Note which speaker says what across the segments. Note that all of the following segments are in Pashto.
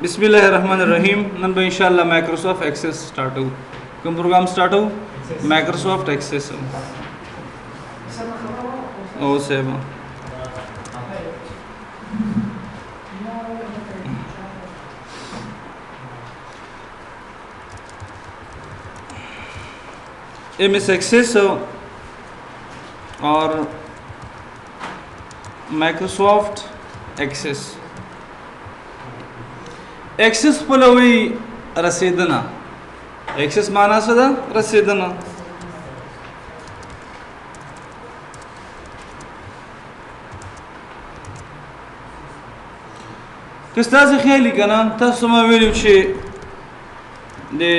Speaker 1: बिस्मिल्लाहिर्रहमानिर्रहीम नन भाई इंशाल्लाह माइक्रोसॉफ्ट एक्सेस स्टार्ट हो कम प्रोग्राम स्टार्ट हो माइक्रोसॉफ्ट एक्सेस हो ओ सेव MS एक्सेस और माइक्रोसॉफ्ट एक्सेस एक्सेस पलवी रसीदना एक्सेस माना सदा रसीदना किस्ता से ख्याली कना तस्मा वेल्यू छे दे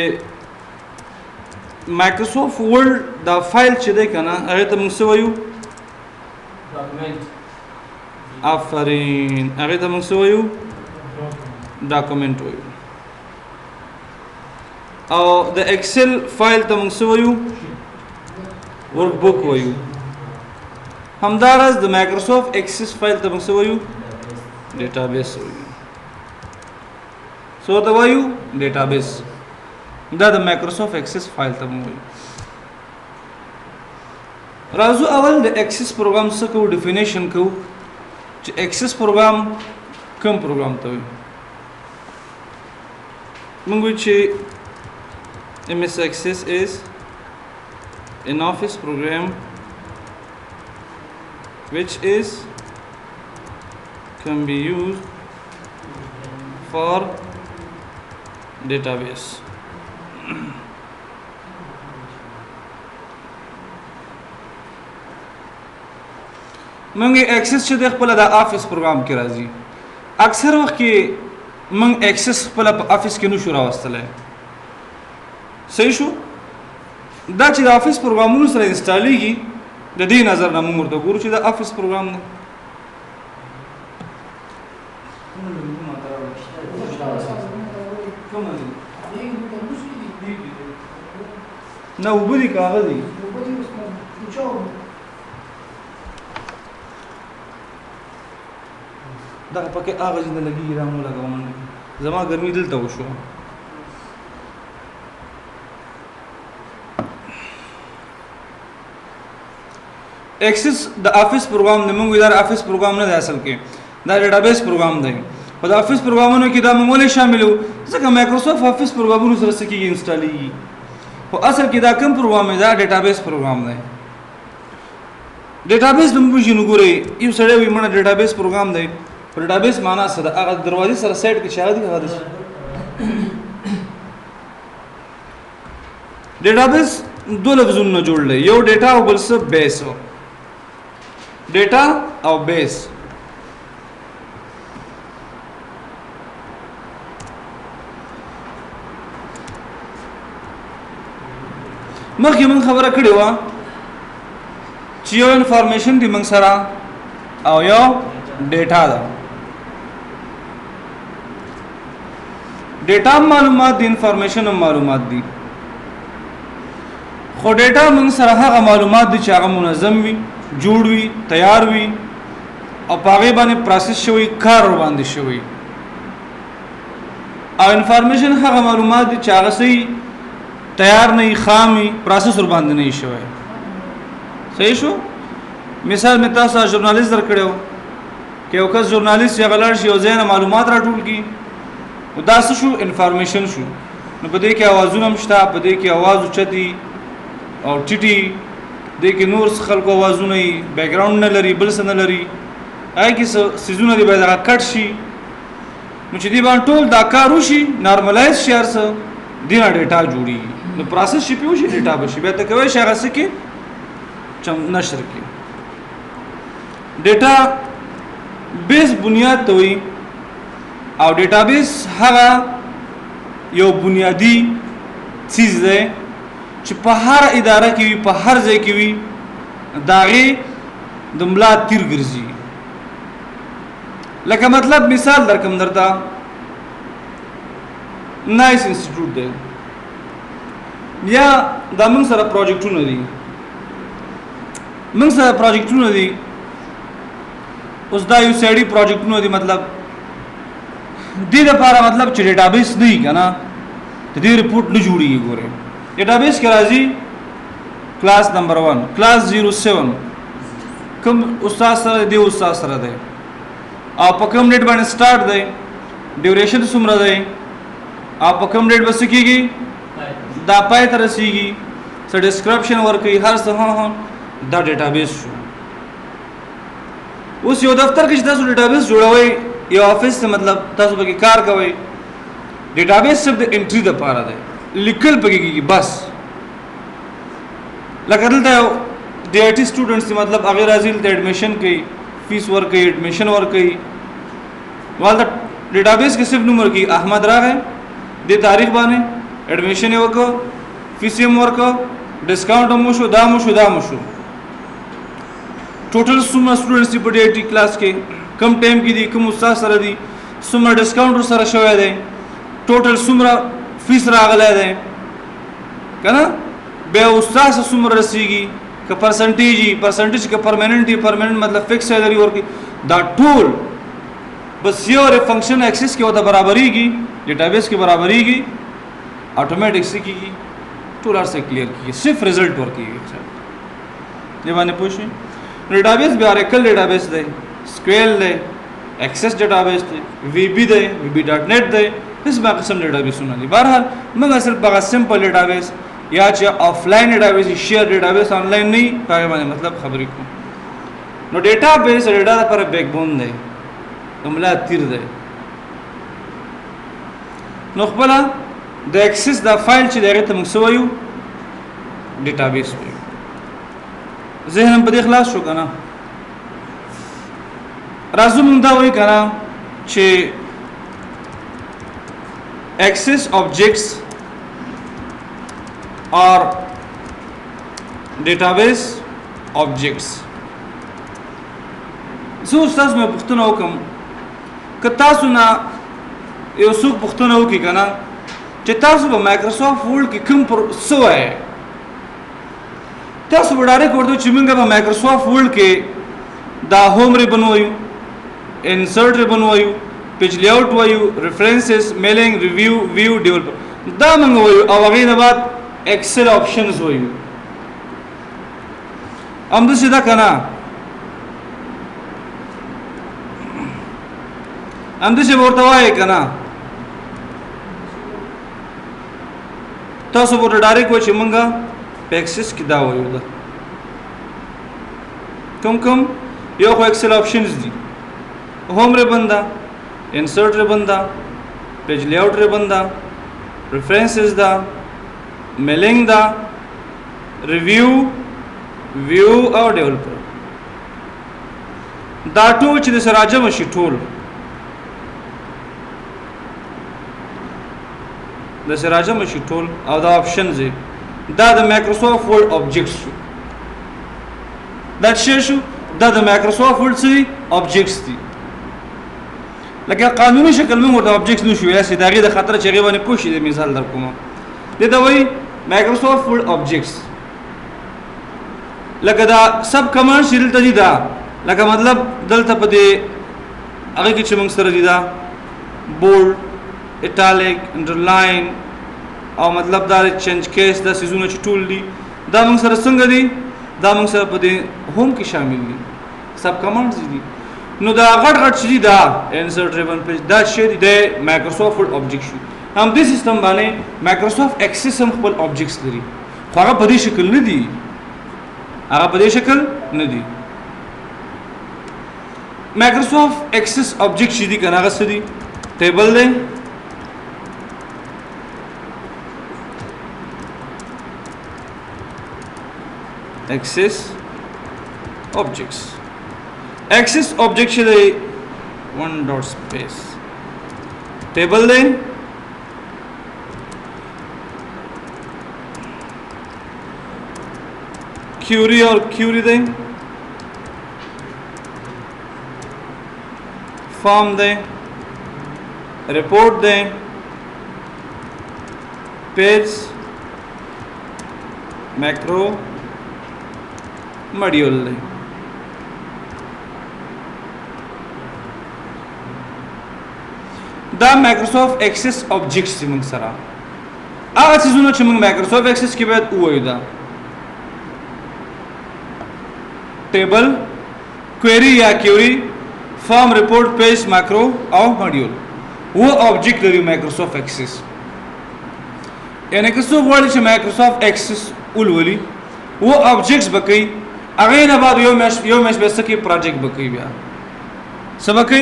Speaker 1: माइक्रोसॉफ्ट वर्ड दा फाइल छे दे कना अरे तम सवयू डॉक्यूमेंट आफरीन अरे तम सवयू डॉक्यूमेंट वयू और द एक्सेल फाइल तम सवयू वर्कबुक वयू हमदारस द माइक्रोसॉफ्ट एक्सेस फाइल तम सवयू डेटाबेस वयू सो द वयू डेटाबेस दा द माइक्रोसॉफ्ट एक्सेस फाइल तम वयू राजू अवल द एक्सेस प्रोग्राम से को डेफिनेशन को एक्सेस प्रोग्राम कम प्रोग्राम तो which MS Access is an office program which can be used for database. मंगे एक्सेस से देख पला दा ऑफिस प्रोग्राम के राजी अक्सर वक्त के मंग एक्सेस पला ऑफिस के नु शुरा वास्तले सही शो दा ची दा ऑफिस प्रोग्राम नु सरे इंस्टॉल की द दी नजर ना मुर्द गुरु ची दा ऑफिस प्रोग्राम ने ना उबरी कागजी دا پکې هغه جن لګي رامو لګاوم زما ګرمي دلته وشو एक्सेस द ऑफिस प्रोग्राम ने मंग इधर ऑफिस प्रोग्राम ने असल के द डेटाबेस प्रोग्राम दे और द ऑफिस प्रोग्रामों के दा मंगोले शामिल हो जैसे माइक्रोसॉफ्ट ऑफिस प्रोग्रामों से रस की इंस्टॉल की और असल के दा कम प्रोग्राम है दा डेटाबेस प्रोग्राम है डेटाबेस तुम बुझी न गुरे यू सड़े हुई मन डेटाबेस प्रोग्राम दे डेटाबेस माना सदा अगर दरवाजे सर सेट के शायद ही हादिस डेटाबेस दो लफ्जों न जोड़ ले यो डेटा और बल्स बेस हो डेटा और बेस मखी मन खबर कड़ी हुआ चियो इन्फॉर्मेशन दी मंग सरा और यो डेटा दा डेटा मालूमात दी इंफॉर्मेशन मालूमात दी खो डेटा मंग सरहा मालूमात दी चागा मुनज़्ज़म वी जोड़ वी तैयार वी और पागे बाने प्रोसेस शोई कार बांधे शोई और इंफॉर्मेशन हा मालूमात दी चागा सही तैयार नहीं खामी प्रोसेस और बांधे नहीं शोए सही शो मिसाल में तासा जर्नलिस्ट दर कड़े हो कि वक़्त जर्नलिस्ट या गलर शो ज़ैन मालूमात राटूल की उदास शो इंफॉर्मेशन शो न बदे के आवाज़ों में शता बदे के आवाज़ उचती और टिटी दे के नूर खल को आवाज़ों नहीं बैकग्राउंड न लरी बल्स न लरी आई कि सीज़ों ने बैठा कट शी मुझे दी बात टोल दाकारुशी नॉर्मलाइज शेयर से दिना डेटा जुड़ी न प्रोसेस शिपियो शी डेटा बशी बेहतर कवे शेयर से के चम नशर के डेटा बेस बुनियाद तो ही और डेटाबेस हवा यो बुनियादी चीज़ है कि पहाड़ इदारा की भी पहाड़ जे की भी दागे दुमला तीर गिरजी लका मतलब मिसाल दरकम दरता नाइस इंस्टीट्यूट दे या दामंग सारा प्रोजेक्टू नदी मंग सारा प्रोजेक्टू नदी उस दा यू सेडी प्रोजेक्ट नो दी मतलब دې لپاره مطلب چې ډیټابیس نه وي کنه ته دې ریپورت نه جوړیږي. ګوره ډیټابیس کې راځي کلاس نمبر 1 کلاس 07 کوم استاد سره دی استاد سره دی او په کوم ډیټ باندې سٹارټ دی ډیوریشن څومره دی او په کوم ډیټ بس کیږي دا پای تر رسیږي څه ډیسکرپشن ورکړي هر څه ها دا ډیټابیس شو. اوس یو دفتر کې چې تاسو ډیټابیس جوړوي یو افیس ته مطلب تاسو به کار کوي ډیټابیس صرف د انټری لپاره دی لیکل پکې کیږي بس. لکه دلته ډي آی ټي سټوډنټس مطلب هغه راځي ته اډمیشن کوي فیس ورکوي اډمیشن ورکوي ولدا ډیټابیس کې صرف نوم ورکوي احمد راغی د تاریخ باندې اډمیشن وکړو فیس یې ورکړو ډیسکاونټ هم شو دا مو شو ټوټل څومره سټوډنټس په ډي آی ټي کلاس کې کم ټایم کې دي کوم استاد سره دي څومره ډیسکاونټ سره شوی دی ټوټل څومره فیس راغلی دی کنه بیا استاد سره څومره رسیږي که پرسنټیج که پرمننٹ مطلب فکس سیلری ورکی دا ټول بس یو فنکشن ایکسس کې وته برابرېږي ډیټابیس کې برابرېږي اتوماتیک سکیږي ټول ارسه کلیر کیږي صرف رزلټ ورکیږي دی باندې پوښي ډیټابیس به اوریکل ډیټابیس دی سکویل دی ایکسس ډیټابیس دی وی بی دی وی بی ډاٹ نیټ دی هیڅ با قسم ډیټابیسونه دي. بهرحال موږ اصل په سمپل ډیټابیس یا چې آفلاین ډیټابیس شیر ډیټابیس آنلاین نه پای باندې مطلب خبرې کوم. نو ډیټابیس ډیټا لپاره بیک بون دی کوملا تیر دی. نو خپل د ایکسس دا فایل چې دغه ته موږ سویو ډیټابیس وي ذهن په دې خلاص شو کنه. راځو موږ دا وایو کنه چې access objects or database objects. زه استاد مې پوښتنه وکم که تاسو نه یو څوک پوښتنه وکړي کنه چې تاسو په مایکروسافټ ورډ کې کوم پر څه وایي تاسو به ډایرکټ ورته چې موږ په مایکروسافټ ورډ کې دا هوم ریبن وایو انسرټ ریبن وایو پیج لیاوټ وایو ریفرنسز میلینګ ریویو ویو ډیولپر دا موږ وایو او هغه نه بعد ایکسل آپشنز وایو هم د دا کنه هم د ورته وایي کنه تاسو ورته ډایرکټ وایي چې موږ په ایکسس کې دا وایو دا کوم یو خو ایکسل آپشنز دي home ribbon दा इंसर्ट रिबन दा पेज लेआउट रिबन दा रेफरेंसेस दा मेलिंग दा रिव्यू व्यू और डेवलपर दा टू چې د سراجم شي ټول د سراجم شي ټول او دا آپشنز دا د مایکروسافټ ورډ آبجیکټس شو دا شو دا د مایکروسافټ ورډ سي آبجیکټس دي لکه قانوني شکل موږ ورته آبجیکټس نشو یا سي داغه د خطر چې غیبه نه پوښي د مثال در کوم د دا وای مایکروسافټ ورډ آبجیکټس لکه دا سب کمانډ شیل ته دي دا لکه مطلب دلته په دې هغه کې چې موږ سره دي دا بولډ اټالیک انډرلاین او مطلب دا چینج کیس دا سيزونه چې ټول دي دا موږ سره څنګه دي دا موږ سره په دې هوم کې شامل دي سب کمانډز دي نو دا غټ شي دا انسرټ ریبن پیج دا شی د مایکروسافټ ورډ آبجیکټ شو هم دې سیستم باندې مایکروسافټ ایکسس هم خپل آبجیکټس لري خو هغه په دې شکل نه دي مایکروسافټ ایکسس آبجیکټ شي دي کنه هغه څه دي ټیبل دی access objects access object should be one dot space table then query or query then form then report then page macro module دا مایکروسافټ ایکسس آبجیکټس موږ سره هغه څیزونه چې موږ مایکروسافټ ایکسس کې باید ووایو دا ټیبل query یا query فارم ریپورٹ پیج ماکرو او ماډیول वो ऑब्जेक्ट लري مایکروسافټ ایکسس یعنی که څو غواړي چې مایکروسافټ ایکسس ولولي वो ऑब्जेक्ट्स بکې هغه نه بعد یو مش به سکی پروجیکټ بکې بیا سبکې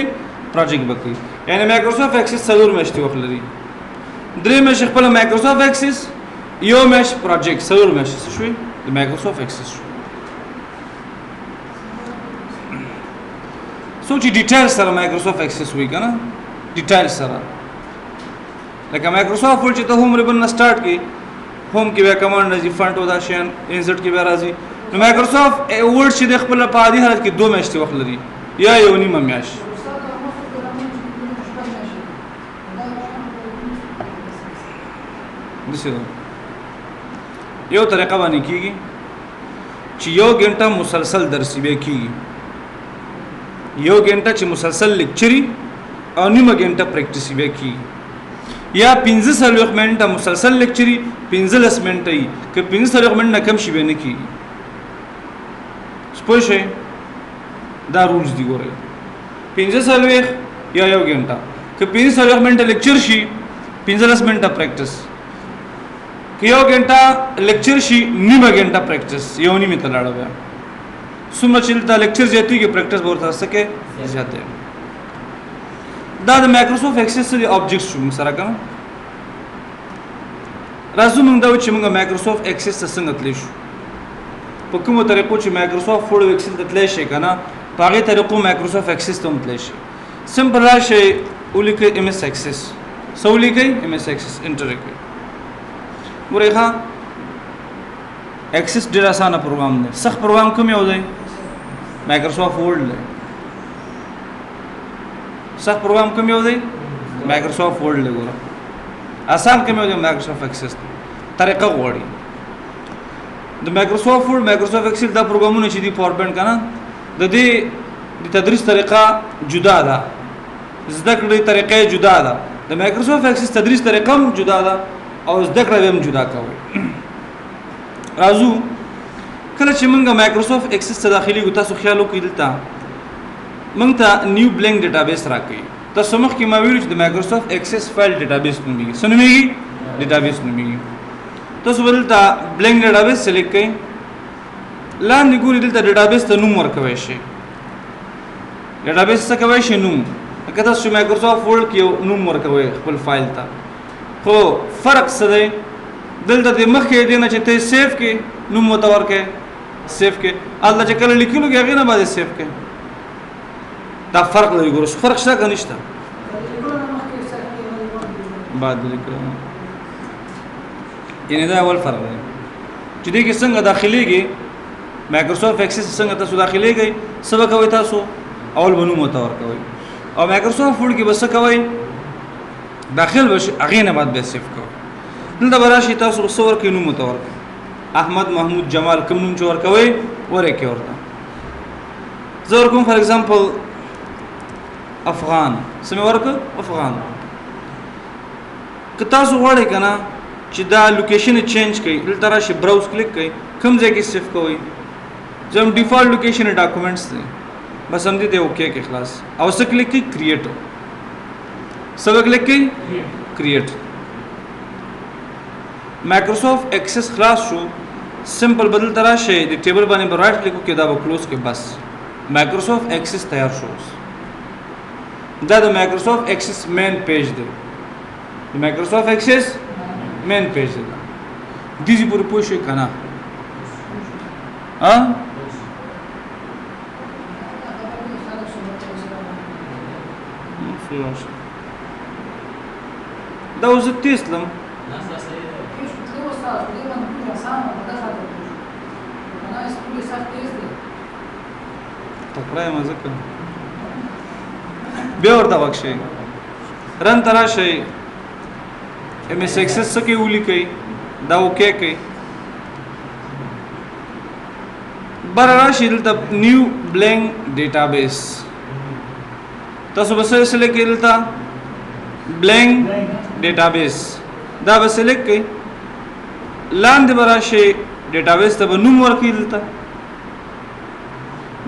Speaker 1: پروجیکټ بکې یعنی مایکروسافټ ایکسس څلور مشتي وخت لري درې مش خپل مایکروسافټ ایکسس یو مش پروجیکټ څلور مش شوي د مایکروسافټ ایکسس سوچ ډیټیل سره مایکروسافټ ایکسس وی کنه ډیټیل سره لکه مایکروسافټ ول چې ته هوم ریبن سٹارټ کی هوم کې به کمانډ راځي فونټ ودا شین انسرټ کې به راځي نو مایکروسافټ ورډ چې د خپل په عادي حالت کې 2 میاشتې وخت لري یا یو نیمه میاشت یو طریقه باندې کیږي چې یو غنټه مسلسل درسي به کیږي یو غنټه چې مسلسل لیکچري او نیمه غنټه پریکټیس به کیږي یا 15 منټه مسلسل لیکچري 15 منټه ای که 15 منټه کم شي به نه کیږي سپوږی دا رولز دی ګوره 15 یا یو غنټه که 15 منټه لیکچر شي 15 منټه پریکټیس که یو غنټه لیکچر شي نیمه غنټه پریکټیس یو نیمه تلاړه بیا څومره چې دا لیکچر زیاتې کې پریکټیس ورته سکے زیاته دا د مایکروسافټ ایکسس دی آبجیکټس شو سره کوم راځو موږ دا چې موږ مایکروسافټ ایکسس څنګه تلی شو په کومه طریقو چې مایکروسافټ فوډ ایکسس تلی شي کنه په هغه طریقو مایکروسافټ ایکسس ته تلی شي سمپل راشي ولیکي ام اس ایکسس سولیکي ام اس ایکسس انټر کړئ ورېخه ایکسس ډیر اسانه پروګرام دی سخت پروګرام کوم یو دی مایکروسافټ ورډ دی سخت پروګرام کوم یو دی مایکروسافټ ورډ دی ګوره آسان کوم یو دی مایکروسافټ ایکسس طریقه غوړي د مایکروسافټ ورډ مایکروسافټ ایکسل دا پروګرامونه چې دی پاورپوینټ کنه د دې د تدریس طریقه جدا ده زده کړې طریقې جدا ده د مایکروسافټ ایکسس تدریس طریقه هم جدا ده او زده کړې هم جدا کوي راځو کله چې موږ مایکروسافټ ایکسس ته داخلي ګو تاسو خیال وکړئ دلته موږ ته نیو بلینک ډیټابیس راکړي تاسو مخ کې ما ویل چې د مایکروسافټ ایکسس فایل ډیټابیس نومېږي څه نومېږي ډیټابیس نومېږي تاسو دلته بلینک ډیټابیس سلیکټ کړئ لاندې ګورئ دلته ډیټابیس ته نوم ورکوي شي ډیټابیس څه کوي شي نوم که تاسو مایکروسافټ ورډ کې نوم ورکوي خپل فایل ته خو فرق څه دی دلته د مخکې دی نه چې ته سیف کې نوم متور کې سیف کې الله چې کله لیکلو کې هغه نه باندې سیف کې دا فرق لري ګورئ فرق شته که نشته بعد لیکلو یعنی دا اول فرق دی چې دې کې څنګه داخليږي مایکروسافټ ایکسس څنګه تاسو داخليږي سبا کوي تاسو اول بنو متور کوي او مایکروسافټ ورډ کې بس کوي داخل بشي هغه نه بعد به سیف کوي دلته براشي تاسو صور کې نوم متور احمد محمود جمال کوم نوم چور کوي ورې کې ورته زور کوم فار ایگزامپل افغان سمې ورکه افغان که تاسو غواړئ کنه چې دا لوکیشن چینج کړئ دلته راشي براوز کلیک کړئ کوم ځای کې سیف کوئ زم ډیفالت لوکیشن ډاکومېنټس دی بس هم دې اوکے کې خلاص او څه کلیک کړئ کریټ څه کلیک کړئ کریټ مایکروسافټ ایکسس خلاص شو سمپل بدل ترا شي د ټیبل باندې رائټ کلیک کې دا به کلوز کې بس مایکروسافټ ایکسس تیار شو دا د مایکروسافټ ایکسس مین پیج دی د مایکروسافټ ایکسس مین پیج دی دیږي پورې پوه شئ کنه ها دا اوس تیسلم تکړه مزه کوي بیا ورته وښی رن تراشي ام اس ایکسس کې ولیکي دا اوکے کوي بر راشي دلته نیو بلینک ډیټابیس تاسو بس سره کې دلته blank database دا به سلیکټ کړئ لاندې به راشئ ډیټابیس ته به نوم ورکړئ دلته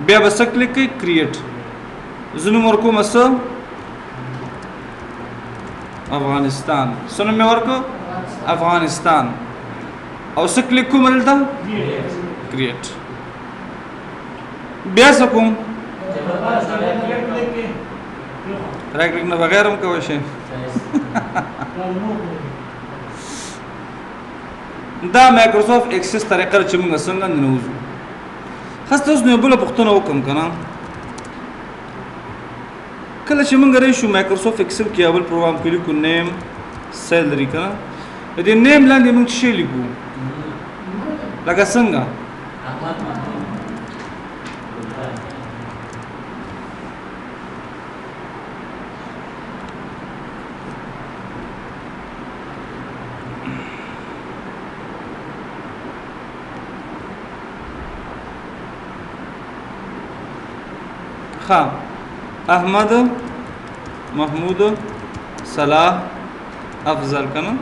Speaker 1: بیا به څه کلیک کړئ کریټ زه نوم ورکوم څه افغانستان څه نوم مې ورکړو افغانستان او څه کلیک کوم دلته کریټ بیا څه کوم رایټ کلیک نه بغیر هم کولی شئ دا مایکروسافټ ایکسس طریقه چې موږ څنګه ننوځو خاص تاسو نه بل پښتنه وکم کنه کله چې موږ راشو مایکروسافټ ایکسل کې اول پروګرام کې لیکو نیم سیلری کنه دې نیم لاندې موږ څه لیکو لکه څنګه احمد محمود صلاح افضل کنه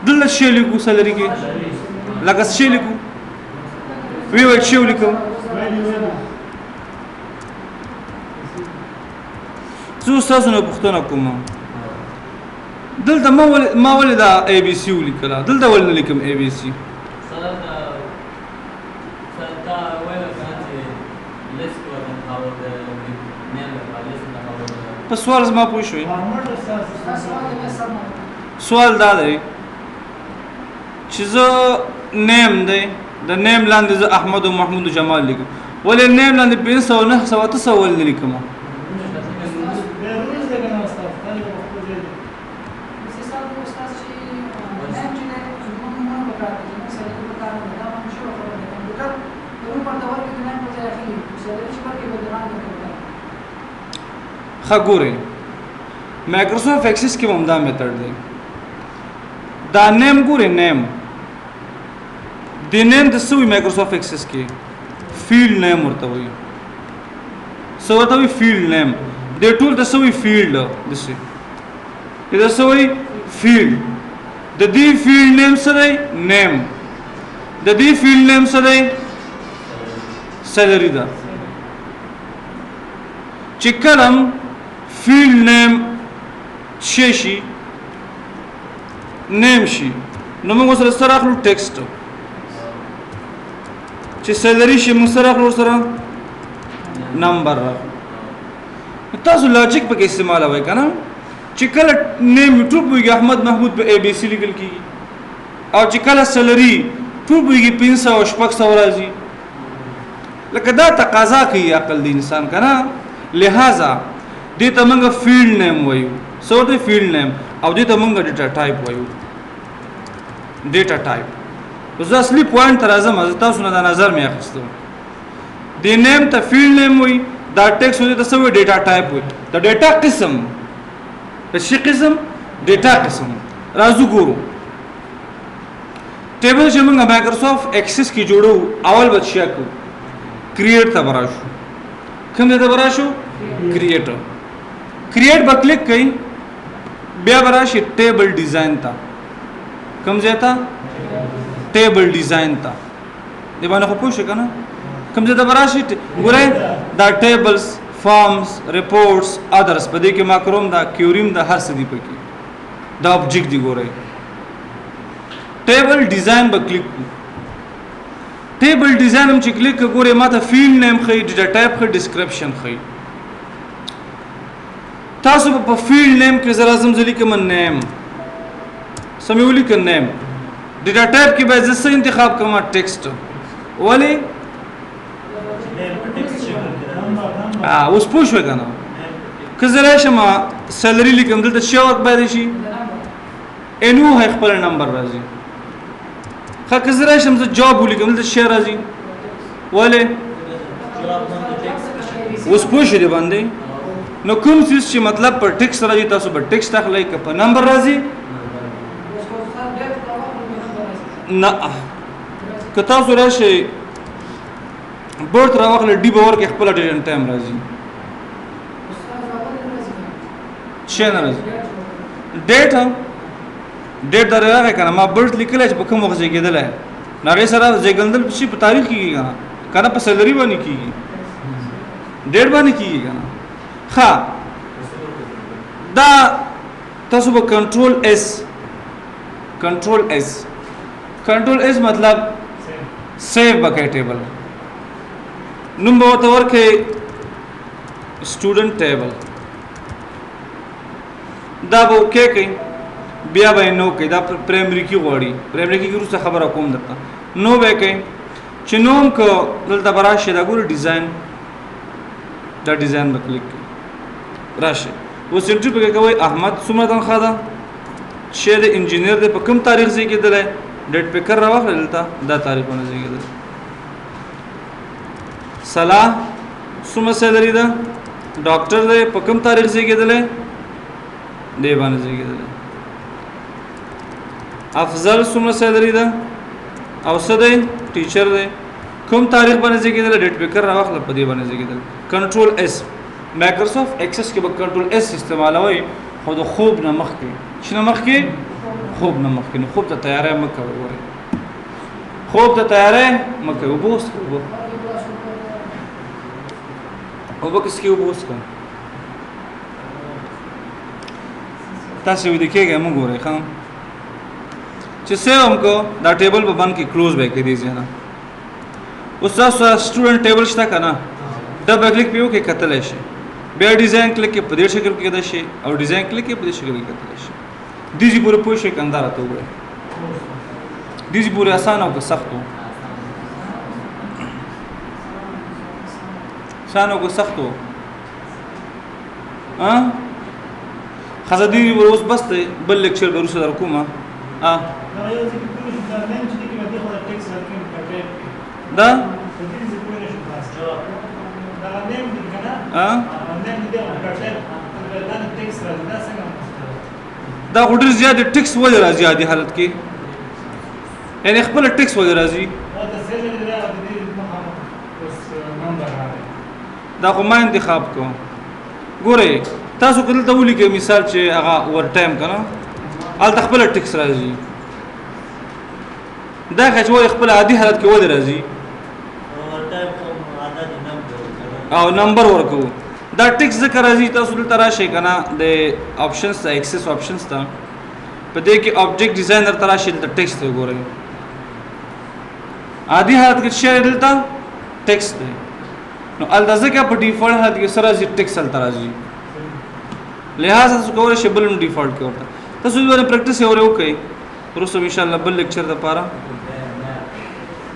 Speaker 1: دل شي لیکو سلری کې لکه شي لیکو وی وی شي لیکو زه تاسو نه پوښتنه کوم دلته ما ولدا اي بي سي ولیکلا دلته ول لیکم اي بي سي په سوال زما پوه شوي سوال دا دی چې زه نیم دی د نیم لاندې زه احمد و محمود و جمال لیکم ولې نیم لاندې 500 ولې لیکم خګوري مایکروسافټ ایکسس کې هم دا میتھډ دی دا نیم ګوري نیم د نیم د سوي مایکروسافټ ایکسس کې فیلډ نیم ورته وي سو ورته وي فیلډ نیم د ټول د سوي فیلډ دسي د سوي فیلډ د دې فیلډ نیم سره نیم د دې فیلډ نیم سره سیلری دا چې کلم فیلډ نیم شي نیم شي نو موږ سره اخلو ټیکسټ چې سیلری شي موږ سره اخلو سره نمبر تاسو لاجیک په کې استعمال وای کنه چې کله نیم ټول ویږي احمد محمود په اي بي سي لیکل کیږي او چې کله سیلری ټول ویږي 500 او 600 راځي لکه دا تقاضا کوي عقل د انسان کنه لہذا دې ته موږ فیلډ نیم وایو سو د فیلډ نیم او دې ته موږ ډیټا ټایپ وایو ډیټا ټایپ زه اصلي پوینټ تر اعظم تاسو نه د نظر مې اخیستو د نیم ته فیلډ نیم وایي دا ټیکسټ دې ته سو ډیټا ټایپ وایي د ډیټا قسم د شي قسم ډیټا قسم راځو ګورو ټیبل چې موږ مایکروسافټ ایکسس کې جوړو اول بچیا کو کریټ ته براشو کوم دې ته براشو کریټ کریټ به کلیک کړئ بیا براشي ټیبل ډیزاین ته کوم ځای ته ټیبل ډیزاین ته دی باندې خو پوه شئ کنه کوم ځای ته براشي ګورئ دا ټیبلز فارمز ریپورټس ادرس په دې کې ماکروم دا کیوریم دا هر څه دی پکې دا آبجیکټ دی ګورئ ټیبل ډیزاین به کلیک ټیبل ډیزاین هم چې کلیک ګورئ ماته فیلډ نیم خي ډیټا ټایپ خي ډیسکرپشن خي تاسو په فیلډ نیم کې زرا زم ځلی کوم نیم سمولی ک نیم ډیټا ټایپ کې به زه انتخاب کوم ټیکسټ ولی اوس پوښوي کنه که زرا شمه سیلری لیکم دلته شو وخت باندې شي انو هي خپل نمبر راځي خا که زرا شم زه جواب ولیکم دلته شي راځي ولی اوس پوښوي دی باندې نو کوم څه چې مطلب پر ټیکسټ راځي تاسو به ټیکسټ اخلئ که په نمبر راځي نه که تاسو راشئ برت راوخله ډي باور کې خپل ډیټا ټایم راځي شي نه راځي ډیټ درغه کنه ما برت لیکل چې په کوم وخت کېدل نه سره زیګندل شي په تاریخ کېږي کنه په سیلری باندې کېږي ډیټ باندې کېږي کنه ها دا تاسو به کنټرول اس مطلب سیو بکې ټیبل نوم به ورته ورکې سټوډنټ ټیبل دا به کې کوي بیا به نو کې دا پرایمری کې غوړي پرایمری کې وروسته خبره کوم درته نو به کې چې نوم کو دلته براشه دا ګور ډیزاین دا ډیزاین به کلیک راشه اوس انټری په کې کوي احمد څومره تنخواه ده شه د انجینیر د په کوم تاریخ ځای کې دلای ډیټ پیکر راوخل دلته دا تاریخونه ځای کې دلای صلاح څومره سیلری ده ډاکټر د په کوم تاریخ ځای کې دلای دی باندې ځای کې دلای افضل څومره سیلری ده او سده ټیچر دی کوم تاریخ باندې ځای کې دلای ډیټ پیکر راوخل په دی باندې ځای کې دلای کنټرول اس مایکروسافټ ایکسس کې به کنټرول اس استعمالوي خو د خوب نه مخکې شنو مخکې خوب نه مخکې نو خوب ته تیارې مکه وره خوب ته تیارې مکه وبوس او بکس کې وبوس کوم تاسو دې کېږه موږ ګورې خام چې سیو همکو دا ټیبل په باندې کلوز به کې دي ځنه اوس تاسو سټوډنټ ټیبل شته کنه دا به کلیک پیو کې کتل شي بیا ډیزاین کلیک کې په دې شکل کې کېدای شي او ډیزاین کلیک کې په دې شکل کې کېدای شي دیږي پوره پوه شي کنده راته وګورئ دیږي پوره آسان او سخت آسان او سخت ها خزه دی اوس بس بل لیکچر به روسه در کومه ها دا دا غوډر زیات ټیکس ولې راځي عادي حالت کې یعنی خپل ټیکس ولې راځي دا خو ما انتخاب کوم ګوره تاسو کله ته ولي کې مثال چې هغه اور ټایم کنه ال خپل ټیکس راځي دا خو خپل عادي حالت کې ولې راځي او نمبر ورکو دا ټیکس ذکر راځي تاسو دلته راشي کنه د آپشنز ته ایکسس آپشنز ته په دې کې آبجیکټ ډیزاینر تر راشي د ټیکس ته ګورئ عادي حالت کې شی دلته ټیکس دی نو ال ځکه په ډیفالت حالت کې سره زی ټیکس ال ترازی لہذا تاسو کولای شئ بل ډیفالت کې ورته تاسو ورته پریکټیس یو ورو کوي پرسته ان شاء الله بل لیکچر د پاره